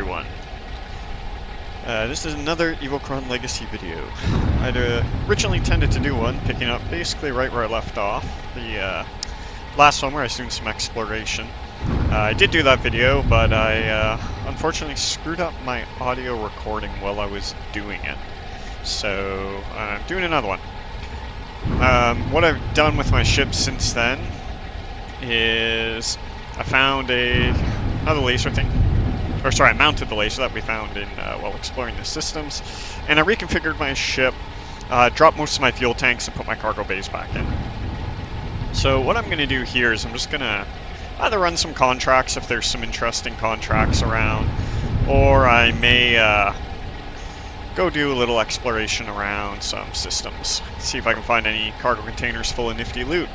everyone. This is another Evochron Legacy video. I'd originally intended to do one, picking up basically right where I left off. The last one where I was doing some exploration. I did do that video, but I unfortunately screwed up my audio recording while I was doing it. So I'm doing another one. What I've done with my ship since then is I found another laser thing. Or sorry, I mounted the laser that we found in while exploring the systems, and I reconfigured my ship, dropped most of my fuel tanks, and put my cargo bays back in. So what I'm going to do here is I'm just going to either run some contracts if there's some interesting contracts around, or I may go do a little exploration around some systems, see if I can find any cargo containers full of nifty loot.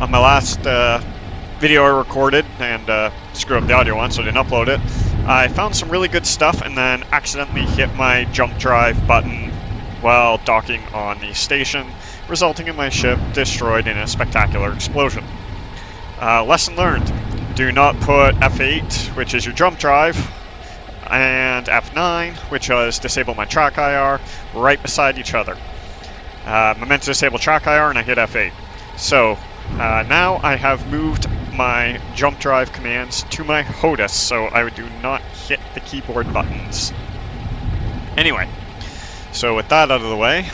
On my last video I recorded and screwed up the audio one, so I didn't upload it. I found some really good stuff and then accidentally hit my jump drive button while docking on the station, resulting in my ship destroyed in a spectacular explosion. Lesson learned: do not put F8, which is your jump drive, and F9, which is disable my track IR, right beside each other. I meant to disable track IR and I hit F8. So now I have moved my jump drive commands to my HOTAS, so I do not hit the keyboard buttons. Anyway, so with that out of the way,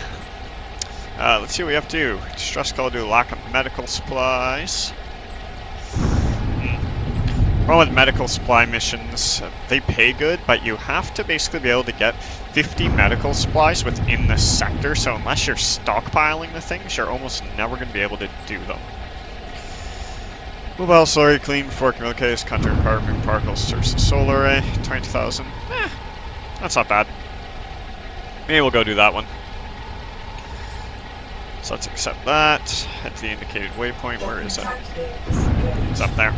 let's see what we have to do. Distress call due to lack of medical supplies. Problem with medical supply missions, they pay good, but you have to basically be able to get 50 medical supplies within the sector, so unless you're stockpiling the things, you're almost never going to be able to do them. Mobile slurry clean before communicators, counter carbon particles, search the solar array, 22,000. That's not bad. Maybe we'll go do that one. So let's accept that. Head to the indicated waypoint. Where is it? It's up there.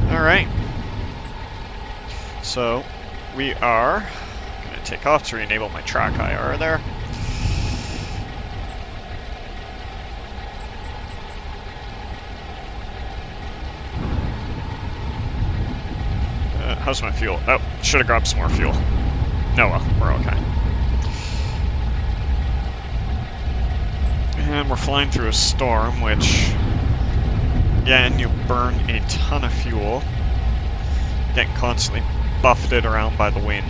Alright. So we are going to take off to re-enable my track IR there. How's my fuel? Oh, should have grabbed some more fuel. No, well, we're okay. And we're flying through a storm, which, again, you burn a ton of fuel. Getting constantly buffeted around by the wind.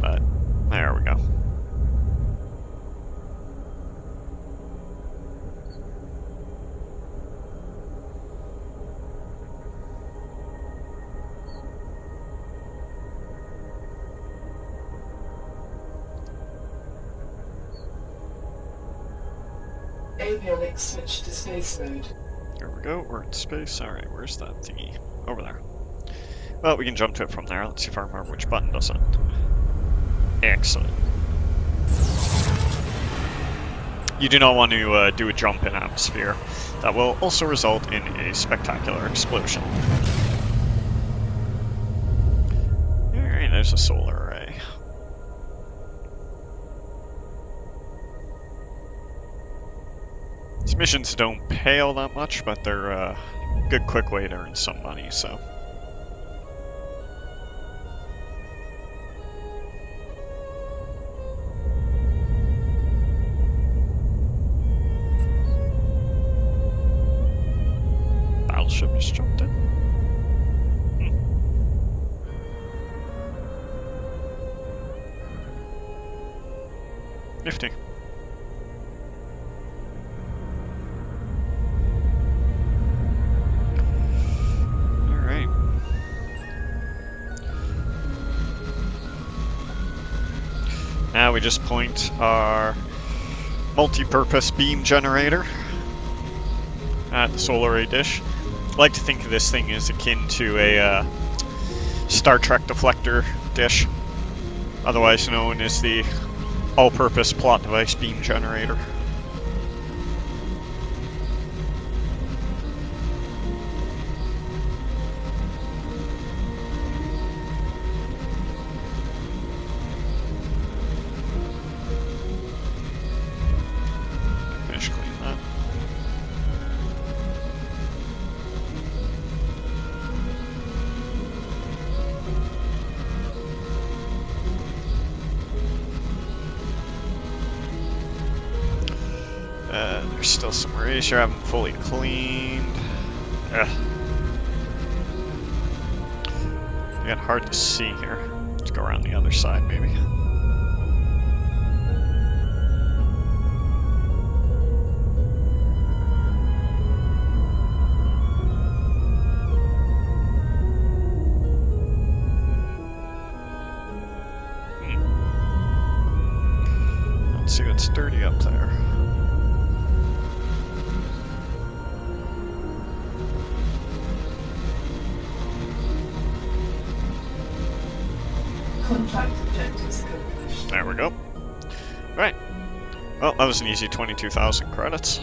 But, there we go. Avionics switch to space mode. There we go, we're in space. Alright, where's that thingy? Over there. Well, we can jump to it from there. Let's see if I remember which button does it. Excellent. You do not want to do a jump in atmosphere. That will also result in a spectacular explosion. Alright, there's a solar array. These missions don't pay all that much, but they're a good quick way to earn some money, so. Battleship just jumped in. Nifty. Now we just point our multi-purpose beam generator at the solar array dish. I like to think of this thing as akin to a Star Trek deflector dish, otherwise known as the all-purpose plot device beam generator. there's still some erasure I haven't fully cleaned. Ugh. Again, hard to see here. Let's go around the other side, maybe. Let's see what's dirty up there. Contract objectives accomplished. There we go. Right. Well, that was an easy 22,000 credits.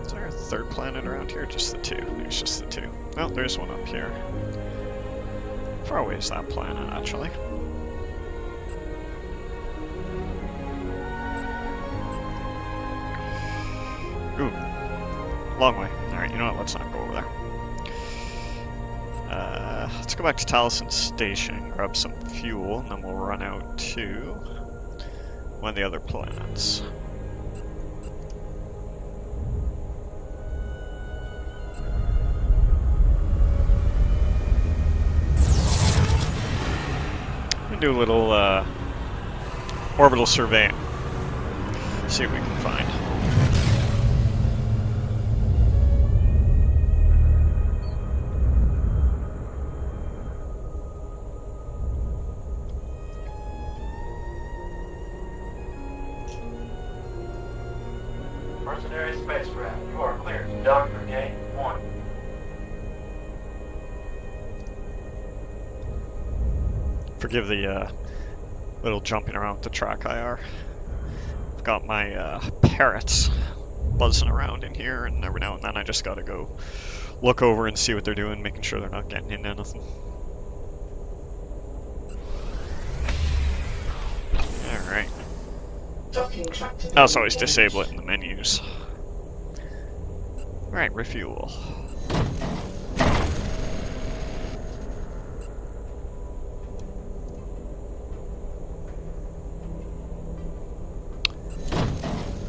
Is there a third planet around here? Just the two. There's just the two. Oh, there's one up here. How far away is that planet, actually? Ooh. Long way. Alright, you know what? Let's not go over there. Let's go back to Taliesin Station, grab some fuel, and then we'll run out to one of the other planets. We'll do a little orbital surveying. See what we can find. Mercenary spacecraft, you are cleared to Doctor Gate 1. Forgive the little jumping around with the track IR. I've got my parrots buzzing around in here, and every now and then I just gotta go look over and see what they're doing, making sure they're not getting into anything. Alright. Docking track to I also always disable it in the menus. Right, refuel.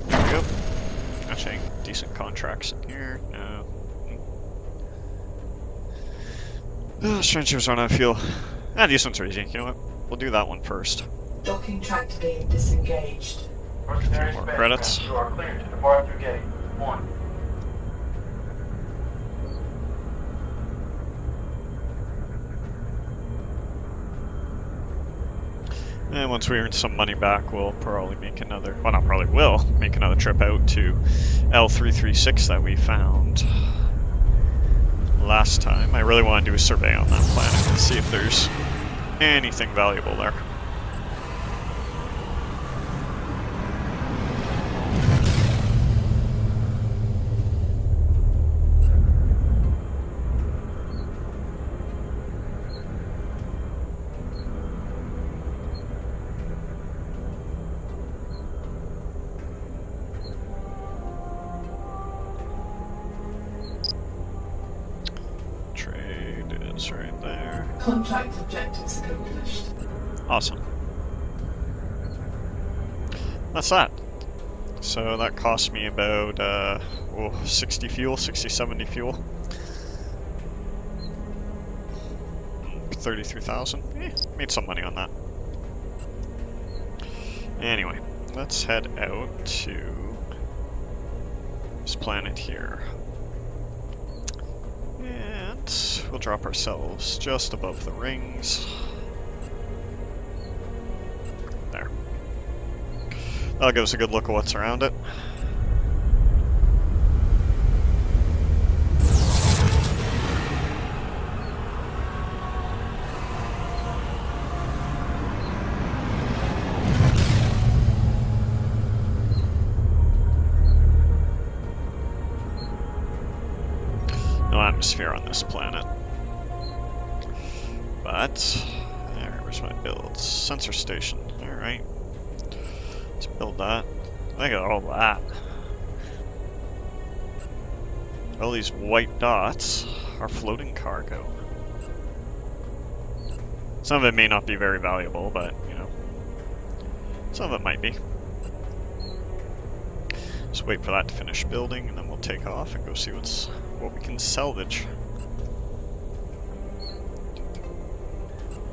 There we go. Actually, decent contracts in here. No. Strangers run out of fuel. These ones are easy. You know what? We'll do that one first. Docking track to being disengaged. Mercenary More spacecraft, credits. you are cleared to depart through Gate 1. And once we earn some money back, we'll probably make another, well, not probably will, make another trip out to L336 that we found last time. I really want to do a survey on that planet and see if there's anything valuable there. Right there. Contract objectives accomplished. Awesome. That's that. So that cost me about 60 fuel, 60, 70 fuel. 33,000. Made some money on that. Anyway, let's head out to this planet here. And we'll drop ourselves just above the rings. There. That'll give us a good look at what's around it. No atmosphere on this planet. But, where's my builds? Sensor station, alright. Let's build that. Look at all that. All these white dots are floating cargo. Some of it may not be very valuable, but, you know, Some of it might be. Just wait for that to finish building, and then we'll take off and go see what we can salvage.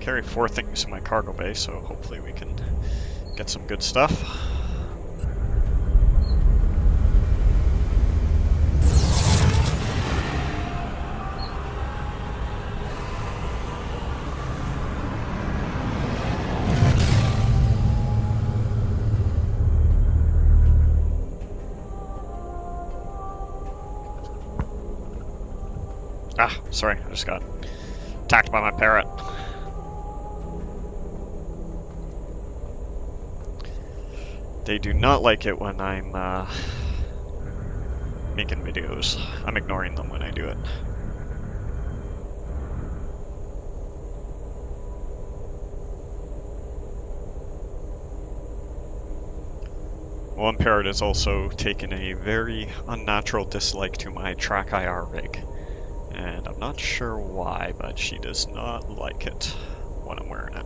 Carry 4 things in my cargo bay, so hopefully we can get some good stuff. Ah, sorry, I just got attacked by my parrot. They do not like it when I'm making videos. I'm ignoring them when I do it. One parrot has also taken a very unnatural dislike to my track IR rig. And I'm not sure why, but she does not like it when I'm wearing it.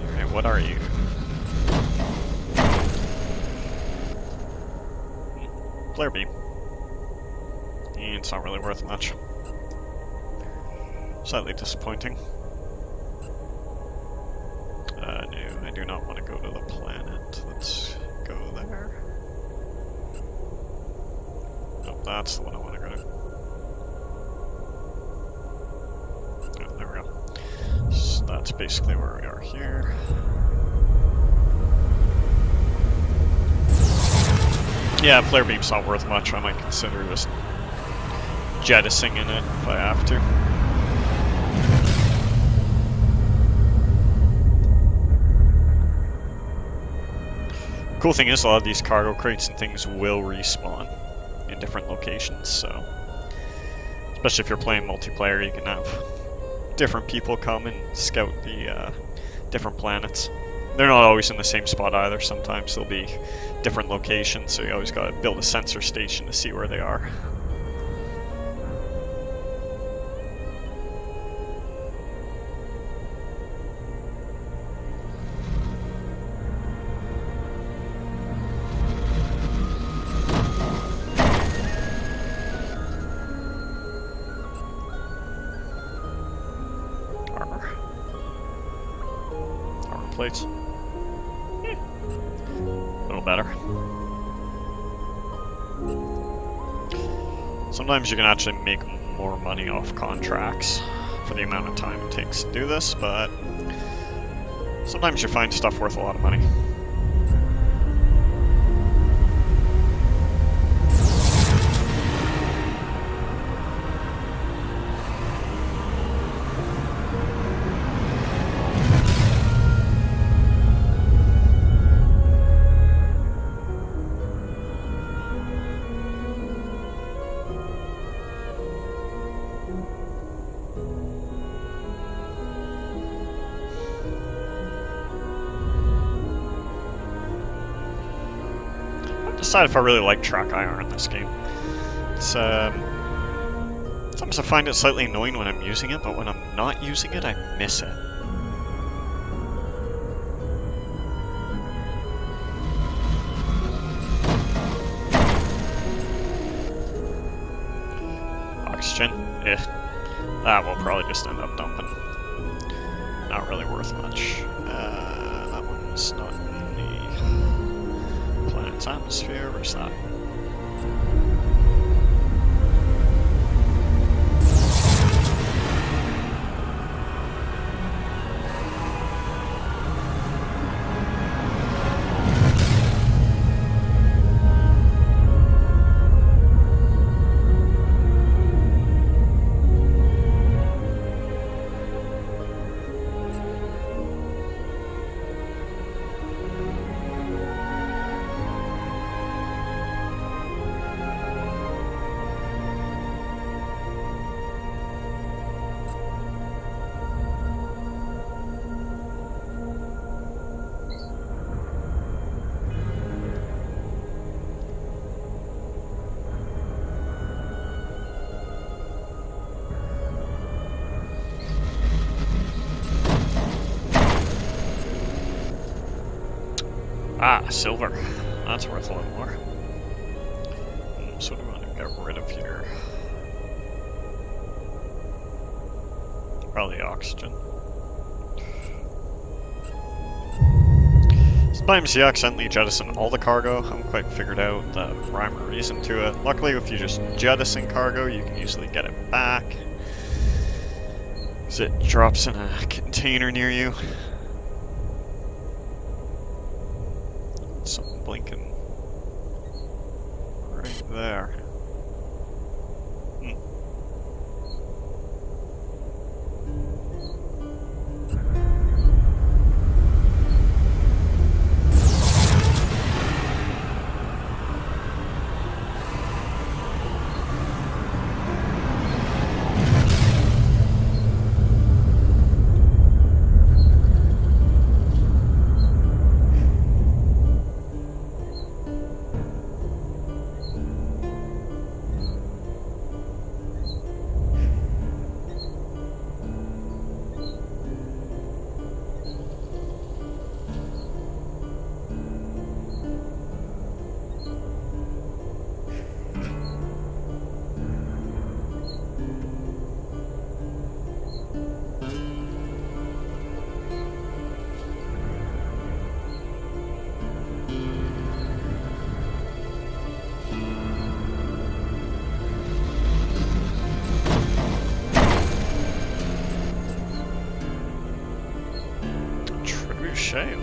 Alright, what are you? Flare beam. It's not really worth much. Slightly disappointing. No, I do not want to go to the planet. Let's go there. Nope, that's the one I want to go to. Oh, there we go. So that's basically where we are here. Yeah, flare beam's not worth much. I might consider just jettisoning in it if I have to. Cool thing is a lot of these cargo crates and things will respawn in different locations, so especially if you're playing multiplayer, you can have different people come and scout the different planets. They're not always in the same spot either. Sometimes they'll be different locations, so you always gotta build a sensor station to see where they are. Plates. A little better. Sometimes you can actually make more money off contracts for the amount of time it takes to do this, but sometimes you find stuff worth a lot of money. Decide if I really like track IR in this game. It's sometimes I find it slightly annoying when I'm using it, but when I'm not using it, I miss it. Oxygen, that will probably just end up dumping. Not really worth much. That one's not in the planet's atmosphere. Where's that? Ah, silver. That's worth a lot more. So what do we want to get rid of here? Probably oxygen. Sometimes you accidentally jettison all the cargo. I haven't quite figured out the rhyme or reason to it. Luckily, if you just jettison cargo, you can easily get it back. Because it drops in a container near you. Something blinking right there.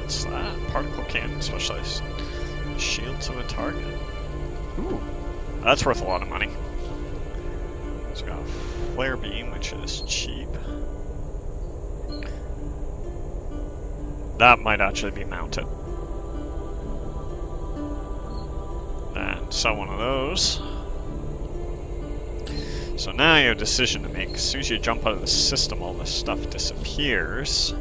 What's that? Particle cannon specialized shields of a target. Ooh, that's worth a lot of money. It's got a flare beam, which is cheap. That might actually be mounted. And sell one of those. So now you have a decision to make. As soon as you jump out of the system, all this stuff disappears.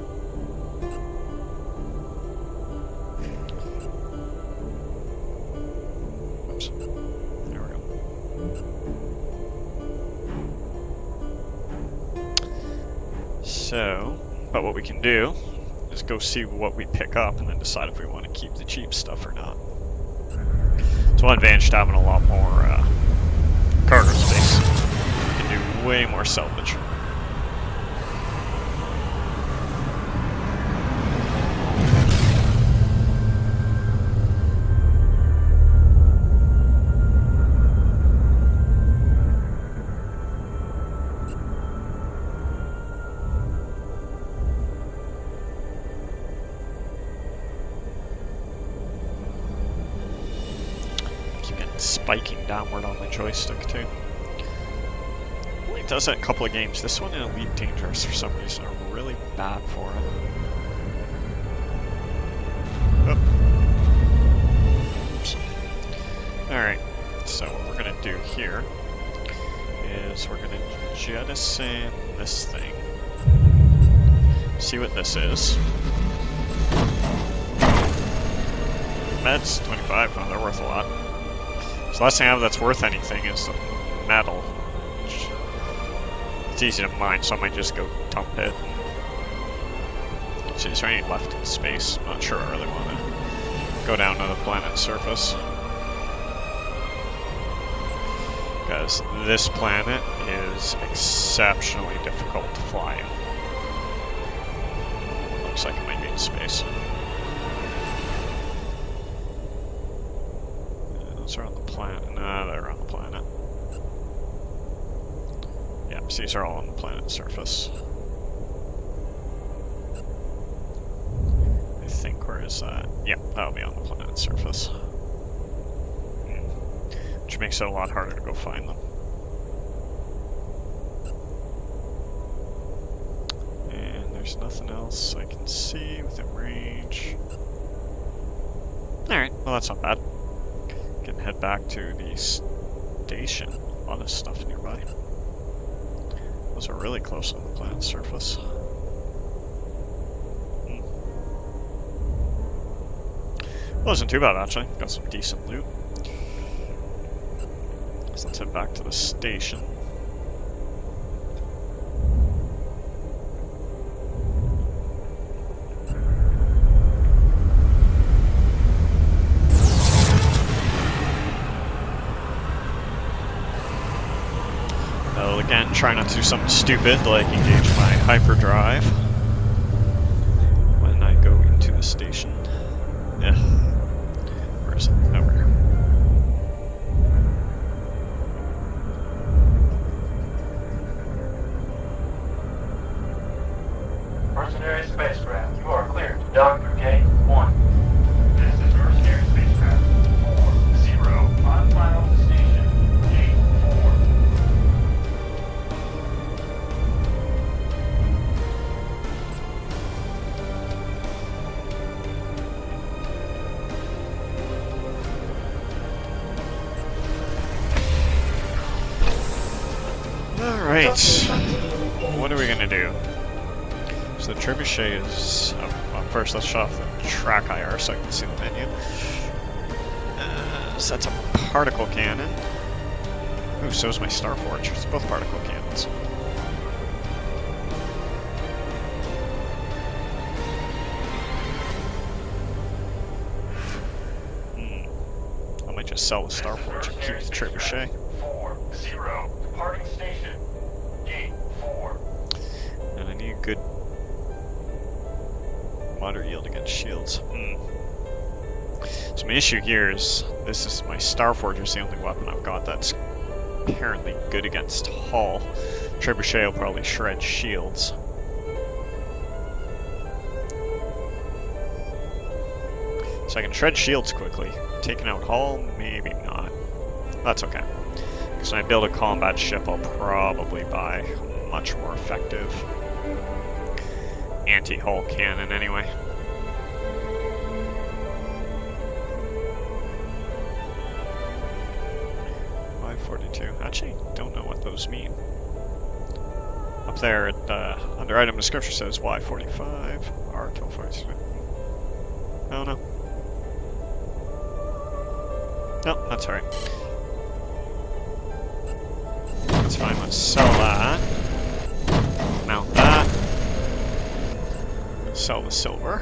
So, but what we can do is go see what we pick up and then decide if we want to keep the cheap stuff or not. It's one advantage to having a lot more cargo space. You can do way more salvage. Spiking downward on the joystick too. Only does that in a couple of games. This one in Elite Dangerous for some reason are really bad for it. Oops. Alright, so what we're gonna do here is we're gonna jettison this thing. See what this is. Meds 25, oh, they're worth a lot. So the last thing I have that's worth anything is the metal. It's easy to mine, so I might just go dump it. See, is there any left in space? I'm not sure I really want to go down to the planet's surface. Because this planet is exceptionally difficult to fly in. Looks like it might be in space. Those are on the planet. Nah, they're on the planet. Yep, so these are all on the planet's surface. I think, where is that? Yep, that'll be on the planet's surface. Which makes it a lot harder to go find them. And there's nothing else I can see within range. Alright, well that's not bad. Can head back to the station. A lot of stuff nearby. Those are really close on the planet's surface. Wasn't too bad actually. Got some decent loot. So let's head back to the station. Again, try not to do something stupid like engage my hyperdrive when I go into the station. Yeah. Where is it? Over here. Mercenary spacecraft, you are cleared to dock through gate 1. This is Mercenary spacecraft 40 on final to station, gate 4. Alright. What are we gonna do? So the trebuchet is... well, first let's shut off the track IR so I can see the menu. So that's a particle cannon. Ooh, so is my Starforge. It's both particle cannons. I might just sell the Starforge and keep the trebuchet. 40, departing station, gate 4. And I need a good moderate yield against shields. So my issue here is this is my Starforge is the only weapon I've got that's apparently good against hull. Trebuchet will probably shred shields. So I can shred shields quickly. Taking out hull, maybe not. That's okay. Because when I build a combat ship, I'll probably buy a much more effective anti-hull cannon anyway. Actually, don't know what those mean. Up there, under item description says Y45, R1242. I don't know. No, that's alright. That's fine, let's sell that. Mount that. Sell the silver.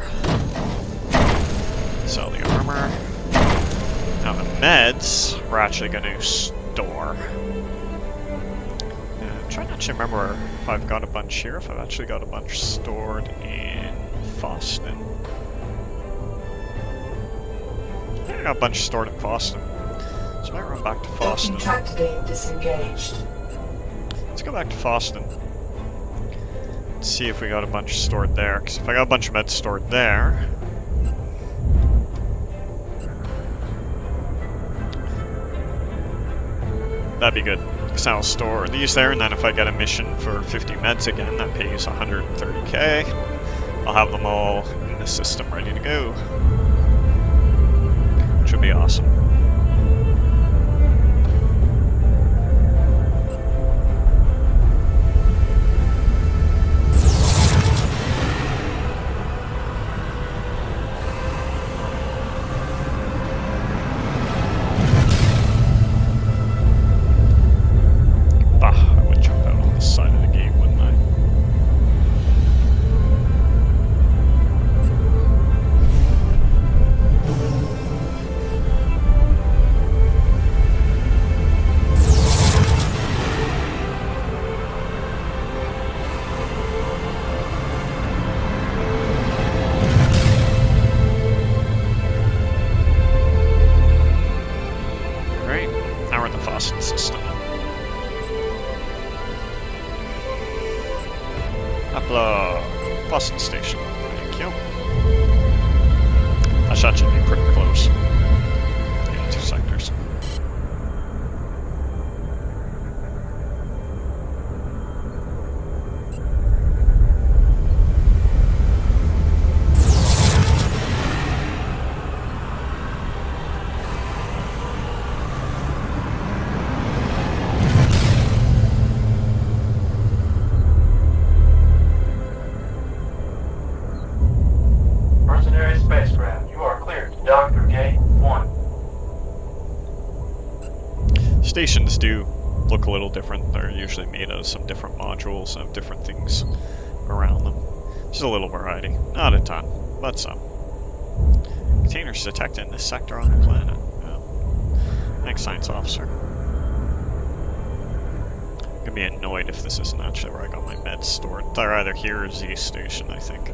Sell the armor. Now the meds, we're actually going to store. I'm trying to actually remember if I've got a bunch here, if I've actually got a bunch stored in Foston. I think I got a bunch stored in Foston. So I might run back to Foston. Docking tractor being disengaged. Let's go back to Foston. Let's see if we got a bunch stored there. Because if I got a bunch of meds stored there, that'd be good. Because I'll store these there, and then if I get a mission for 50 meds again, that pays 130k. I'll have them all in the system ready to go. Which would be awesome. System. Upload. Boston Station. Thank you. That shot should be pretty close. Yeah, 2 sectors. Spacecraft, you are cleared to dock through gate 1. Stations do look a little different. They're usually made out of some different modules and have different things around them. Just a little variety. Not a ton, but some. Containers detected in this sector on the planet. Oh. Thanks, Science Officer. gonna be annoyed if this isn't actually where I got my meds stored. They're either here or Z Station, I think.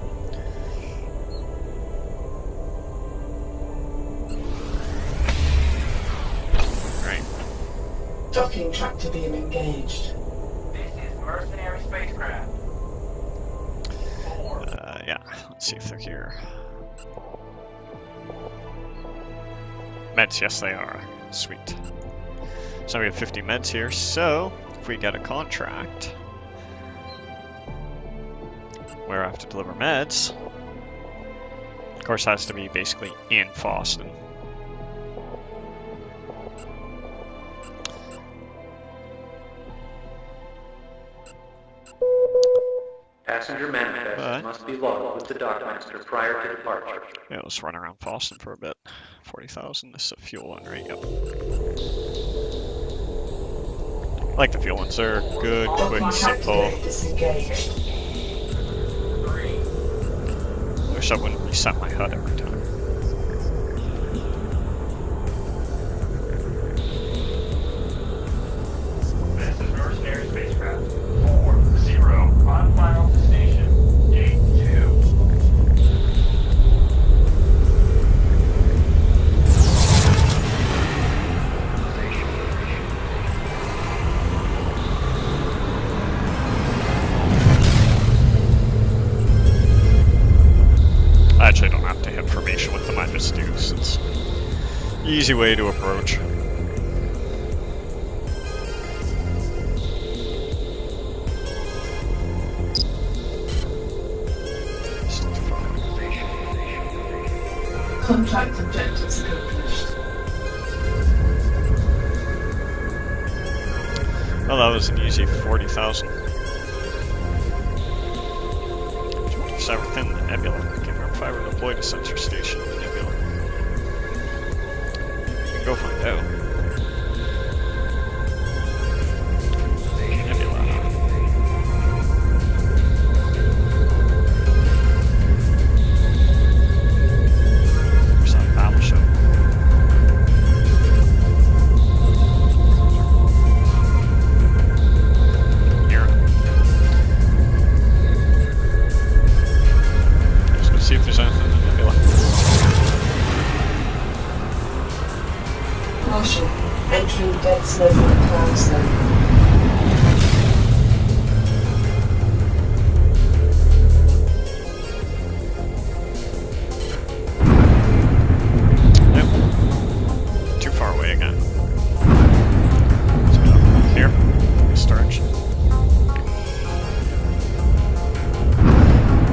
Right. Docking tractor beam engaged. This is mercenary spacecraft. 4. Yeah, let's see if they're here. Meds, yes they are. Sweet. So we have 50 meds here, so if we get a contract where I have to deliver meds, of course it has to be basically in Boston. Passenger manifest must be logged with the dockmaster prior to departure. Yeah, let's run around Boston for a bit. 40,000, this is a fuel one, right? Yep. I like the fuel ones, they're good, quick, simple. Disengaged. 3. Wish I wouldn't reset my HUD every time. This is mercenary spacecraft. 4-0 on final destination. Gate 2. I actually don't have to hit formation with them, I just do, so it's an easy way to approach. Contract objectives accomplished. Well, that was an easy 40,000. Just within the nebula. Confirm fiber deployed to sensor station in the nebula. You can go find out. Nebula. There's that battleship. Here. Let's go see if there's anything in the nebula. Caution. Entering dense nebula cloud zone. Nope. Too far away again. Let's go here. Storage.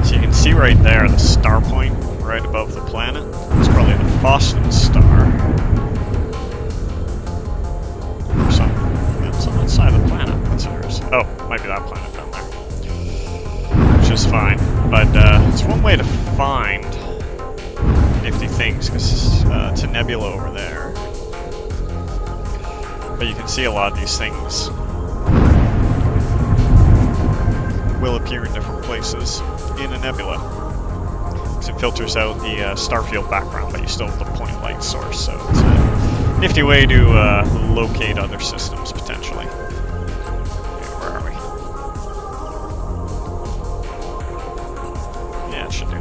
So you can see right there the star point right above the planet. It's probably the Boston star. Or something. That's on that side of the planet. What's yours? Oh, might be that planet down there. Which is fine. But it's one way to find nifty things, because it's a nebula over there. But you can see a lot of these things will appear in different places in a nebula. Because it filters out the star field background, but you still have the point light source, so it's a nifty way to locate other systems, potentially. Okay, where are we? Yeah, it should do.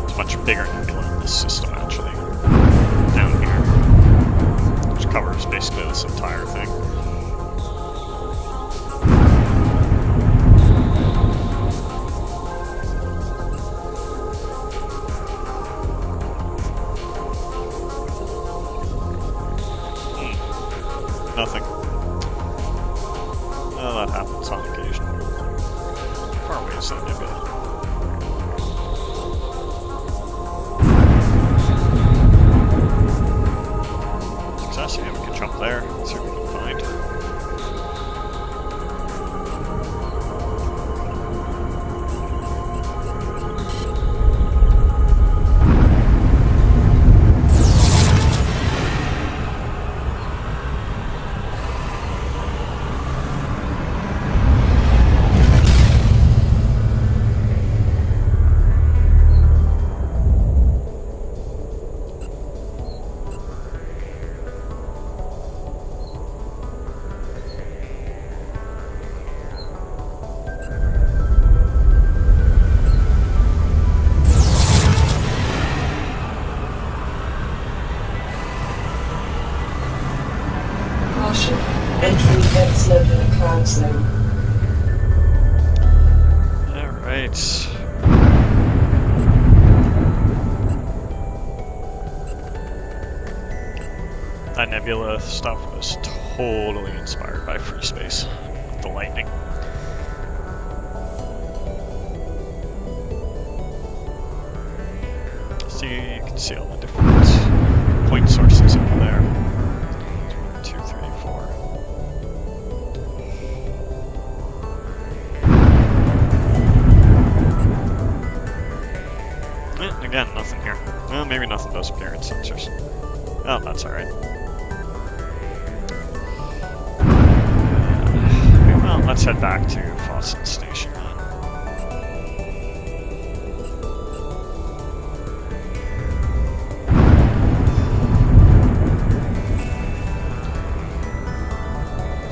It's much bigger nebula in this system, actually. Down here. Which covers basically this entire thing. Nothing. Well, that happens on occasion. How far away is that nebula? Actually, yeah, we can jump there, see what we can find. Nebula Cloud Zone. Alright. That nebula stuff was totally inspired by free space. The lightning. See, you can see all the different point sources over there. 1, 2, 3, 4. Again, nothing here. Well, maybe nothing does appear in sensors. Oh, that's alright. Well, let's head back to Fossil Station then.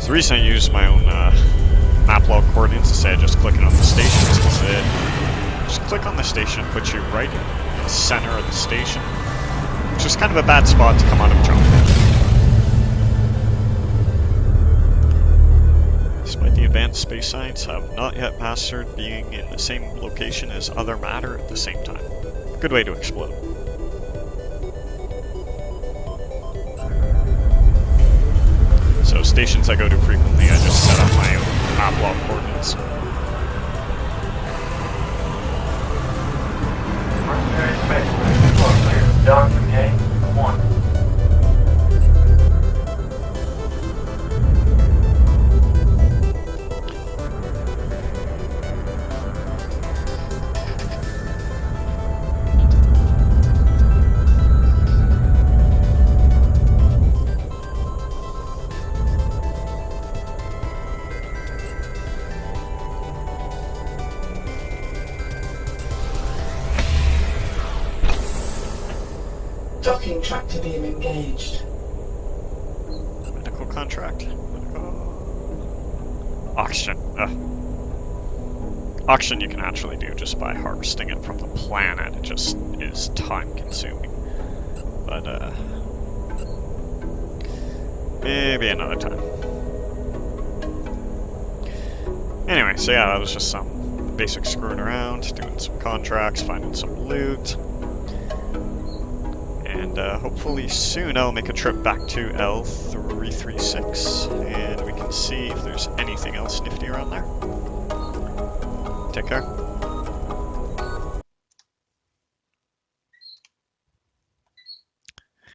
So the reason I use my own map log coordinates instead of just clicking on the stations is that just click on the station and puts you right in the center of the station, which is kind of a bad spot to come out of jump. Despite the advanced space science, have not yet mastered being in the same location as other matter at the same time. Good way to explode. So stations I go to frequently, I just set up my own map log coordinates. Mercenary spacecraft, you are clear to dock for gate 1. Docking tractor beam engaged. Medical contract. Oxygen. Oxygen you can actually do just by harvesting it from the planet. It just is time consuming. But maybe another time. Anyway, so yeah, that was just some basic screwing around, doing some contracts, finding some loot. And hopefully soon I'll make a trip back to L336 and we can see if there's anything else nifty around there. Take care.